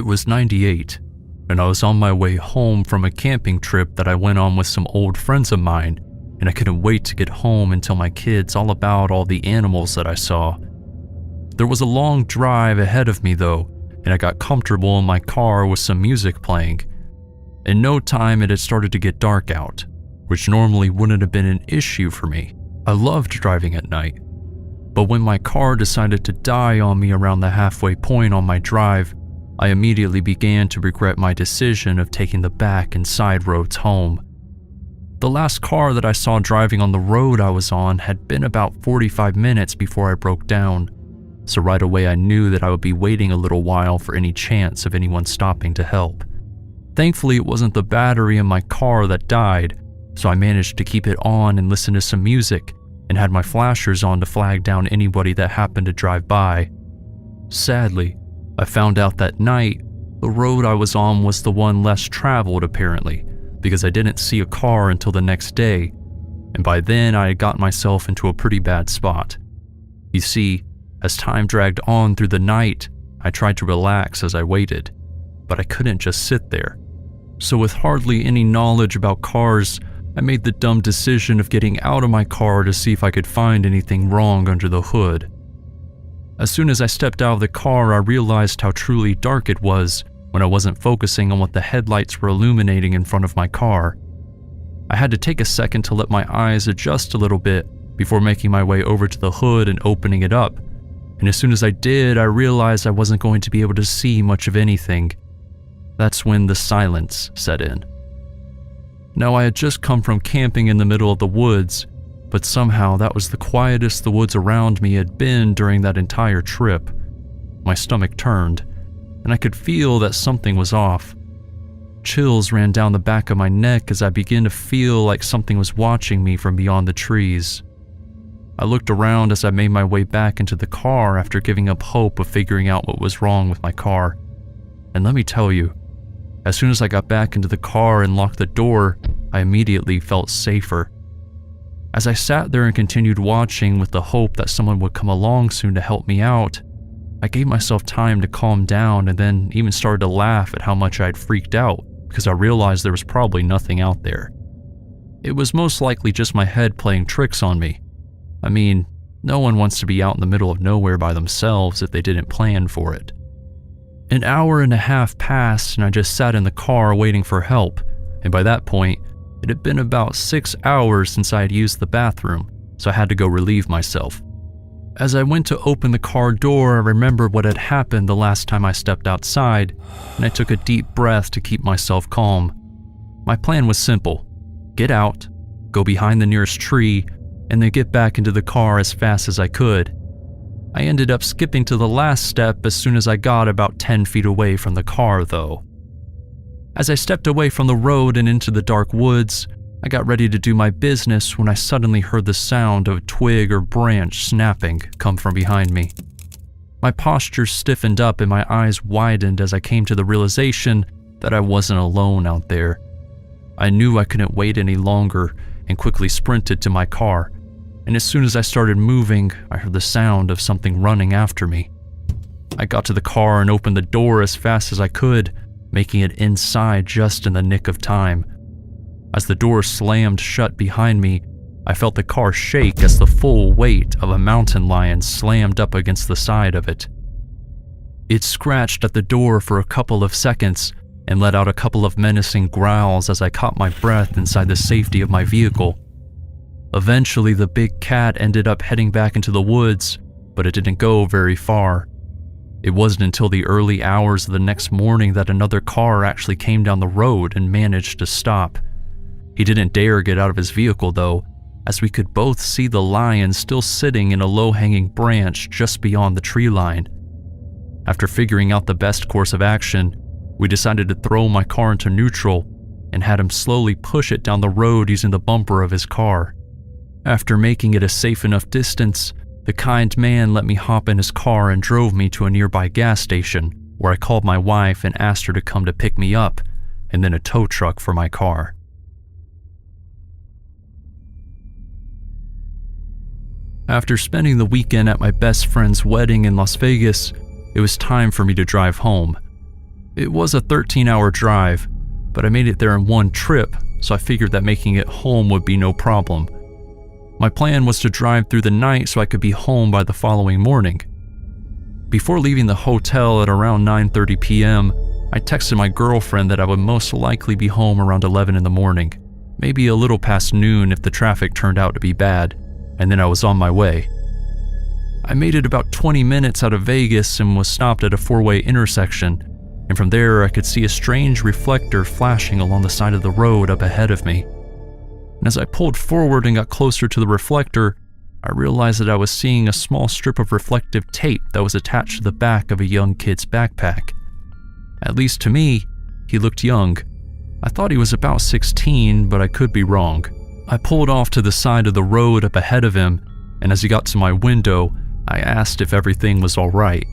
It was 98, and I was on my way home from a camping trip that I went on with some old friends of mine, and I couldn't wait to get home and tell my kids all about all the animals that I saw. There was a long drive ahead of me though, and I got comfortable in my car with some music playing. In no time it had started to get dark out, which normally wouldn't have been an issue for me. I loved driving at night. But when my car decided to die on me around the halfway point on my drive, I immediately began to regret my decision of taking the back and side roads home. The last car that I saw driving on the road I was on had been about 45 minutes before I broke down, so right away I knew that I would be waiting a little while for any chance of anyone stopping to help. Thankfully, it wasn't the battery in my car that died, so I managed to keep it on and listen to some music and had my flashers on to flag down anybody that happened to drive by. Sadly, I found out that night the road I was on was the one less traveled apparently, because I didn't see a car until the next day, and by then I had gotten myself into a pretty bad spot. You see, as time dragged on through the night, I tried to relax as I waited, but I couldn't just sit there. So with hardly any knowledge about cars, I made the dumb decision of getting out of my car to see if I could find anything wrong under the hood. As soon as I stepped out of the car, I realized how truly dark it was when I wasn't focusing on what the headlights were illuminating in front of my car. I had to take a second to let my eyes adjust a little bit before making my way over to the hood and opening it up, and as soon as I did, I realized I wasn't going to be able to see much of anything. That's when the silence set in. Now, I had just come from camping in the middle of the woods, but somehow that was the quietest the woods around me had been during that entire trip. My stomach turned, and I could feel that something was off. Chills ran down the back of my neck as I began to feel like something was watching me from beyond the trees. I looked around as I made my way back into the car after giving up hope of figuring out what was wrong with my car. And let me tell you, as soon as I got back into the car and locked the door, I immediately felt safer. As I sat there and continued watching with the hope that someone would come along soon to help me out, I gave myself time to calm down and then even started to laugh at how much I had freaked out because I realized there was probably nothing out there. It was most likely just my head playing tricks on me. I mean, no one wants to be out in the middle of nowhere by themselves if they didn't plan for it. An hour and a half passed and I just sat in the car waiting for help, and by that point, it had been about 6 hours since I had used the bathroom, so I had to go relieve myself. As I went to open the car door, I remembered what had happened the last time I stepped outside, and I took a deep breath to keep myself calm. My plan was simple: get out, go behind the nearest tree, and then get back into the car as fast as I could. I ended up skipping to the last step as soon as I got about 10 feet away from the car, though. As I stepped away from the road and into the dark woods, I got ready to do my business when I suddenly heard the sound of a twig or branch snapping come from behind me. My posture stiffened up and my eyes widened as I came to the realization that I wasn't alone out there. I knew I couldn't wait any longer and quickly sprinted to my car, and as soon as I started moving, I heard the sound of something running after me. I got to the car and opened the door as fast as I could, making it inside just in the nick of time. As the door slammed shut behind me, I felt the car shake as the full weight of a mountain lion slammed up against the side of it. It scratched at the door for a couple of seconds and let out a couple of menacing growls as I caught my breath inside the safety of my vehicle. Eventually, the big cat ended up heading back into the woods, but it didn't go very far. It wasn't until the early hours of the next morning that another car actually came down the road and managed to stop. He didn't dare get out of his vehicle though, as we could both see the lion still sitting in a low-hanging branch just beyond the tree line. After figuring out the best course of action, we decided to throw my car into neutral and had him slowly push it down the road using the bumper of his car. After making it a safe enough distance, the kind man let me hop in his car and drove me to a nearby gas station, where I called my wife and asked her to come to pick me up, and then a tow truck for my car. After spending the weekend at my best friend's wedding in Las Vegas, it was time for me to drive home. It was a 13-hour drive, but I made it there in one trip, so I figured that making it home would be no problem. My plan was to drive through the night so I could be home by the following morning. Before leaving the hotel at around 9:30 p.m., I texted my girlfriend that I would most likely be home around 11 in the morning, maybe a little past noon if the traffic turned out to be bad, and then I was on my way. I made it about 20 minutes out of Vegas and was stopped at a four-way intersection, and from there I could see a strange reflector flashing along the side of the road up ahead of me. And as I pulled forward and got closer to the reflector, I realized that I was seeing a small strip of reflective tape that was attached to the back of a young kid's backpack. At least to me, he looked young. I thought he was about 16, but I could be wrong. I pulled off to the side of the road up ahead of him, and as he got to my window, I asked if everything was all right.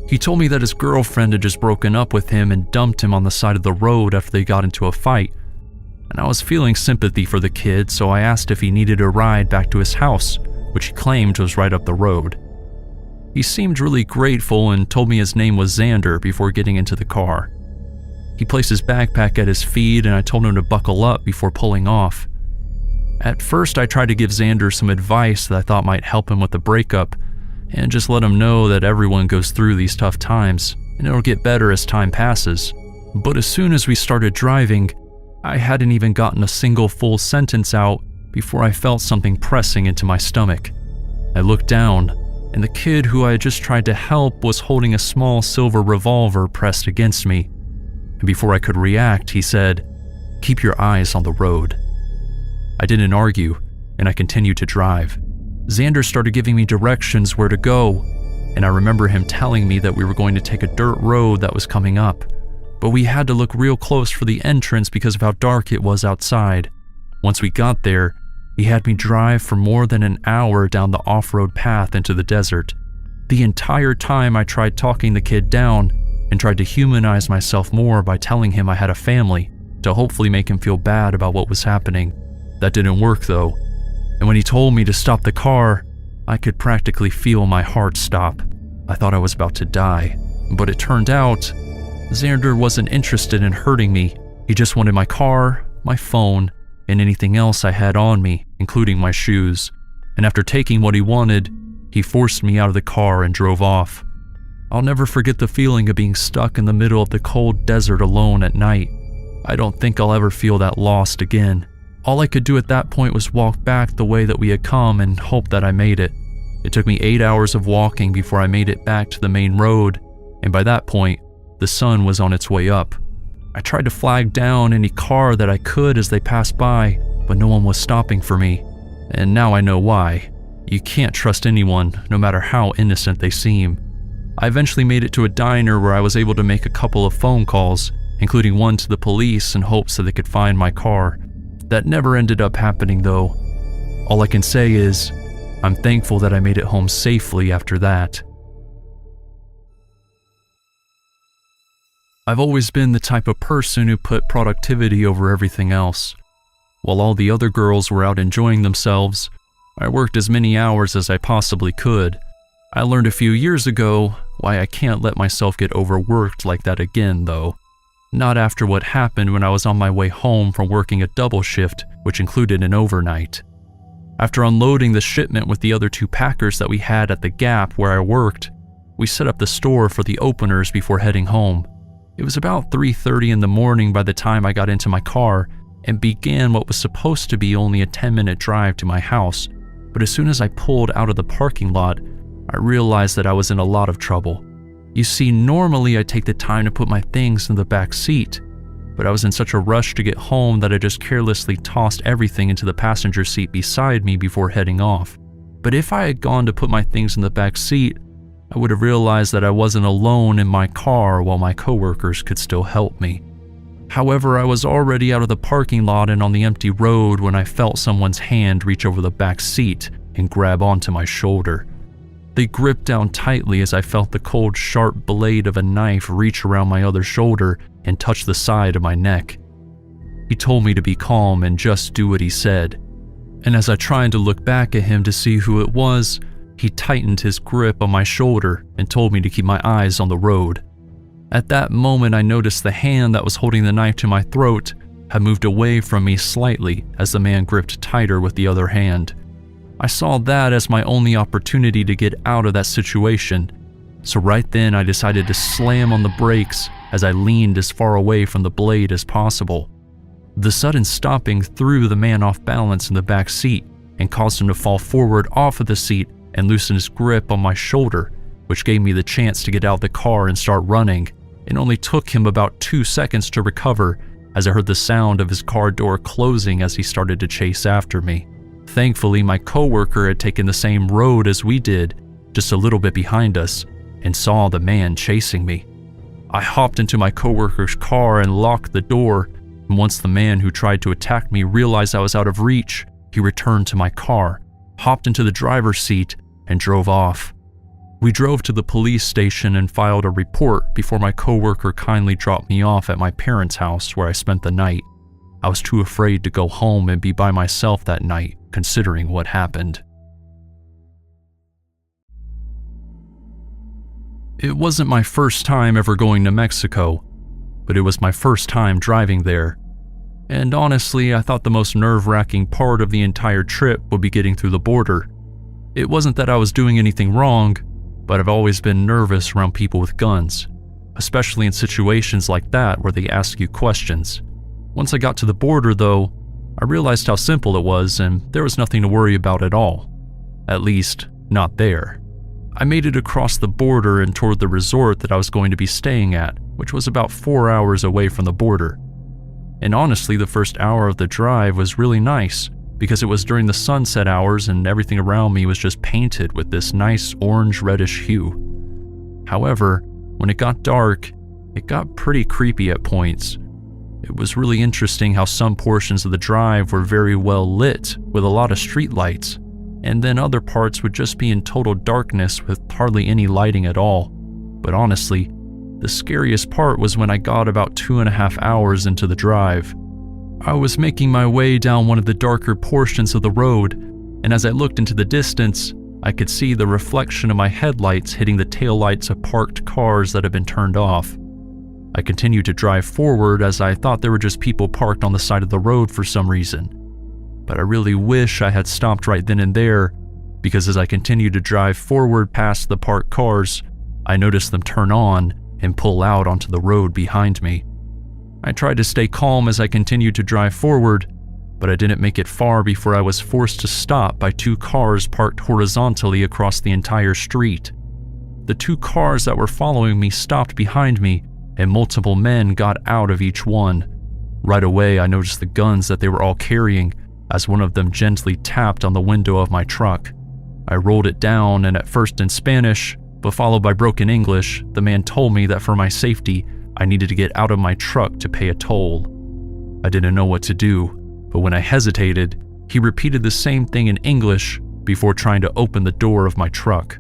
He told me that his girlfriend had just broken up with him and dumped him on the side of the road after they got into a fight. And I was feeling sympathy for the kid, so I asked if he needed a ride back to his house, which he claimed was right up the road. He seemed really grateful and told me his name was Xander before getting into the car. He placed his backpack at his feet and I told him to buckle up before pulling off. At first I tried to give Xander some advice that I thought might help him with the breakup, and just let him know that everyone goes through these tough times, and it'll get better as time passes. But as soon as we started driving, I hadn't even gotten a single full sentence out before I felt something pressing into my stomach. I looked down, and the kid who I had just tried to help was holding a small silver revolver pressed against me. And before I could react, he said, "Keep your eyes on the road." I didn't argue, and I continued to drive. Xander started giving me directions where to go, and I remember him telling me that we were going to take a dirt road that was coming up, but we had to look real close for the entrance because of how dark it was outside. Once we got there, he had me drive for more than an hour down the off-road path into the desert. The entire time I tried talking the kid down and tried to humanize myself more by telling him I had a family to hopefully make him feel bad about what was happening. That didn't work though, and when he told me to stop the car, I could practically feel my heart stop. I thought I was about to die, but it turned out Xander wasn't interested in hurting me. He just wanted my car, my phone, and anything else I had on me, including my shoes. And after taking what he wanted, he forced me out of the car and drove off. I'll never forget the feeling of being stuck in the middle of the cold desert alone at night. I don't think I'll ever feel that lost again. All I could do at that point was walk back the way that we had come and hope that I made it. It took me 8 hours of walking before I made it back to the main road, and by that point, the sun was on its way up. I tried to flag down any car that I could as they passed by, but no one was stopping for me. And now I know why. You can't trust anyone, no matter how innocent they seem. I eventually made it to a diner where I was able to make a couple of phone calls, including one to the police in hopes that they could find my car. That never ended up happening though. All I can say is, I'm thankful that I made it home safely after that. I've always been the type of person who put productivity over everything else. While all the other girls were out enjoying themselves, I worked as many hours as I possibly could. I learned a few years ago why I can't let myself get overworked like that again though. Not after what happened when I was on my way home from working a double shift, which included an overnight. After unloading the shipment with the other 2 packers that we had at the Gap where I worked, we set up the store for the openers before heading home. It was about 3:30 in the morning by the time I got into my car and began what was supposed to be only a 10-minute drive to my house, but as soon as I pulled out of the parking lot, I realized that I was in a lot of trouble. You see, normally I take the time to put my things in the back seat, but I was in such a rush to get home that I just carelessly tossed everything into the passenger seat beside me before heading off. But if I had gone to put my things in the back seat, I would have realized that I wasn't alone in my car while my coworkers could still help me. However, I was already out of the parking lot and on the empty road when I felt someone's hand reach over the back seat and grab onto my shoulder. They gripped down tightly as I felt the cold, sharp blade of a knife reach around my other shoulder and touch the side of my neck. He told me to be calm and just do what he said. And as I tried to look back at him to see who it was, he tightened his grip on my shoulder and told me to keep my eyes on the road. At that moment, I noticed the hand that was holding the knife to my throat had moved away from me slightly as the man gripped tighter with the other hand. I saw that as my only opportunity to get out of that situation, so right then I decided to slam on the brakes as I leaned as far away from the blade as possible. The sudden stopping threw the man off balance in the back seat and caused him to fall forward off of the seat and loosen his grip on my shoulder, which gave me the chance to get out the car and start running. It only took him about 2 seconds to recover as I heard the sound of his car door closing as he started to chase after me. Thankfully, my coworker had taken the same road as we did, just a little bit behind us, and saw the man chasing me. I hopped into my coworker's car and locked the door, and once the man who tried to attack me realized I was out of reach, he returned to my car, hopped into the driver's seat, and drove off. We drove to the police station and filed a report before my coworker kindly dropped me off at my parents' house where I spent the night. I was too afraid to go home and be by myself that night, considering what happened. It wasn't my first time ever going to Mexico, but it was my first time driving there. And honestly, I thought the most nerve-wracking part of the entire trip would be getting through the border. It wasn't that I was doing anything wrong, but I've always been nervous around people with guns, especially in situations like that where they ask you questions. Once I got to the border, though, I realized how simple it was and there was nothing to worry about at all. At least, not there. I made it across the border and toward the resort that I was going to be staying at, which was about 4 hours away from the border. And honestly, the first hour of the drive was really nice because it was during the sunset hours and everything around me was just painted with this nice orange-reddish hue. However, when it got dark, it got pretty creepy at points. It was really interesting how some portions of the drive were very well lit with a lot of street lights, and then other parts would just be in total darkness with hardly any lighting at all. But honestly, the scariest part was when I got about 2.5 hours into the drive. I was making my way down one of the darker portions of the road, and as I looked into the distance, I could see the reflection of my headlights hitting the taillights of parked cars that had been turned off. I continued to drive forward as I thought there were just people parked on the side of the road for some reason. But I really wish I had stopped right then and there, because as I continued to drive forward past the parked cars, I noticed them turn on and pull out onto the road behind me. I tried to stay calm as I continued to drive forward, but I didn't make it far before I was forced to stop by 2 cars parked horizontally across the entire street. The 2 cars that were following me stopped behind me, and multiple men got out of each one. Right away, I noticed the guns that they were all carrying, as one of them gently tapped on the window of my truck. I rolled it down, and at first in Spanish, but followed by broken English, the man told me that for my safety, I needed to get out of my truck to pay a toll. I didn't know what to do, but when I hesitated, he repeated the same thing in English before trying to open the door of my truck.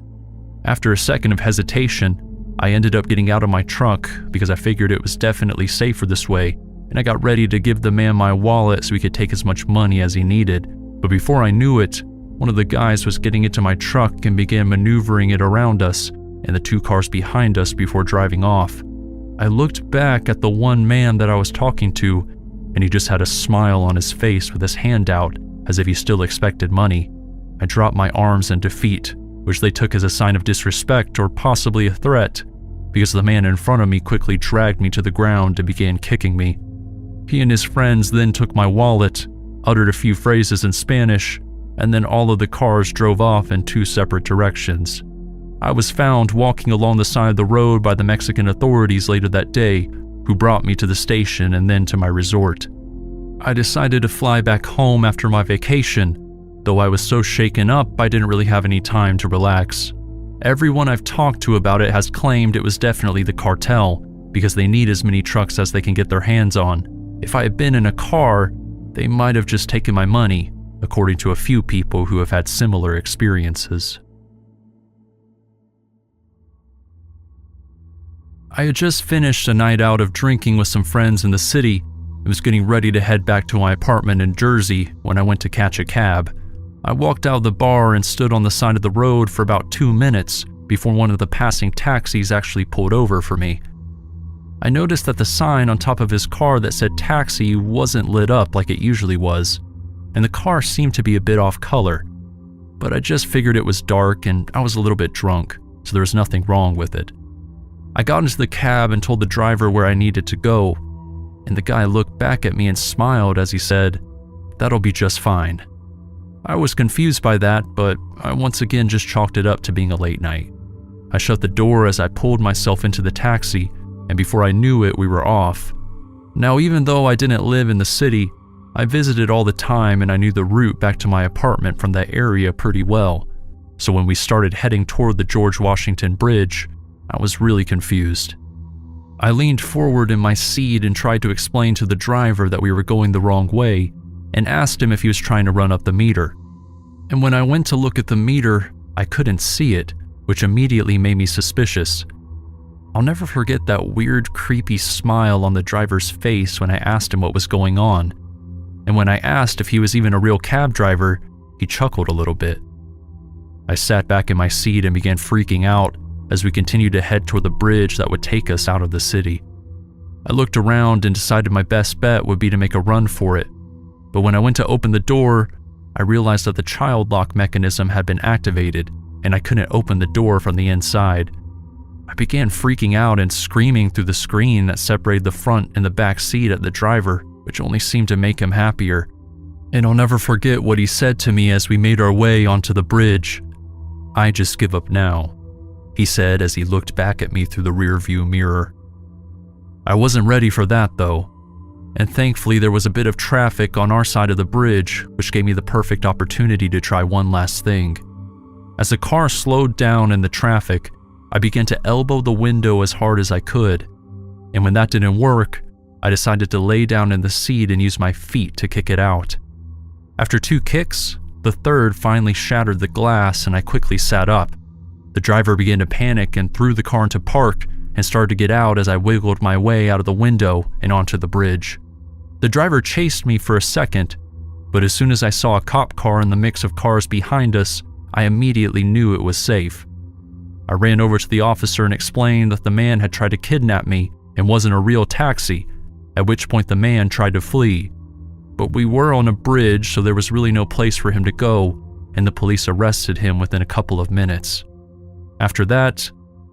After a second of hesitation, I ended up getting out of my truck because I figured it was definitely safer this way, and I got ready to give the man my wallet so he could take as much money as he needed. But before I knew it, one of the guys was getting into my truck and began maneuvering it around us and the 2 cars behind us before driving off. I looked back at the one man that I was talking to, and he just had a smile on his face with his hand out as if he still expected money. I dropped my arms in defeat, which they took as a sign of disrespect or possibly a threat, because the man in front of me quickly dragged me to the ground and began kicking me. He and his friends then took my wallet, uttered a few phrases in Spanish, and then all of the cars drove off in 2 separate directions. I was found walking along the side of the road by the Mexican authorities later that day, who brought me to the station and then to my resort. I decided to fly back home after my vacation, though I was so shaken up I didn't really have any time to relax. Everyone I've talked to about it has claimed it was definitely the cartel, because they need as many trucks as they can get their hands on. If I had been in a car, they might have just taken my money, according to a few people who have had similar experiences. I had just finished a night out of drinking with some friends in the city and was getting ready to head back to my apartment in Jersey when I went to catch a cab. I walked out of the bar and stood on the side of the road for about 2 minutes before one of the passing taxis actually pulled over for me. I noticed that the sign on top of his car that said taxi wasn't lit up like it usually was, and the car seemed to be a bit off color. But I just figured it was dark and I was a little bit drunk, so there was nothing wrong with it. I got into the cab and told the driver where I needed to go, and the guy looked back at me and smiled as he said, "That'll be just fine." I was confused by that, but I once again just chalked it up to being a late night. I shut the door as I pulled myself into the taxi, and before I knew it, we were off. Now, even though I didn't live in the city, I visited all the time and I knew the route back to my apartment from that area pretty well. So when we started heading toward the George Washington Bridge, I was really confused. I leaned forward in my seat and tried to explain to the driver that we were going the wrong way and asked him if he was trying to run up the meter. And when I went to look at the meter, I couldn't see it, which immediately made me suspicious. I'll never forget that weird, creepy smile on the driver's face when I asked him what was going on. And when I asked if he was even a real cab driver, he chuckled a little bit. I sat back in my seat and began freaking out as we continued to head toward the bridge that would take us out of the city. I looked around and decided my best bet would be to make a run for it. But when I went to open the door, I realized that the child lock mechanism had been activated and I couldn't open the door from the inside. I began freaking out and screaming through the screen that separated the front and the back seat at the driver, which only seemed to make him happier. And I'll never forget what he said to me as we made our way onto the bridge. "I just give up now," he said as he looked back at me through the rearview mirror. I wasn't ready for that though, and thankfully there was a bit of traffic on our side of the bridge, which gave me the perfect opportunity to try one last thing. As the car slowed down in the traffic, I began to elbow the window as hard as I could, and when that didn't work, I decided to lay down in the seat and use my feet to kick it out. After 2 kicks, the third finally shattered the glass and I quickly sat up. The driver began to panic and threw the car into park and started to get out as I wiggled my way out of the window and onto the bridge. The driver chased me for a second, but as soon as I saw a cop car in the mix of cars behind us, I immediately knew it was safe. I ran over to the officer and explained that the man had tried to kidnap me and wasn't a real taxi, at which point the man tried to flee. But we were on a bridge, so there was really no place for him to go, and the police arrested him within a couple of minutes. After that,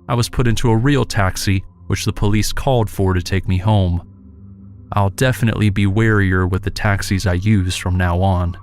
I was put into a real taxi, which the police called for to take me home. I'll definitely be warier with the taxis I use from now on.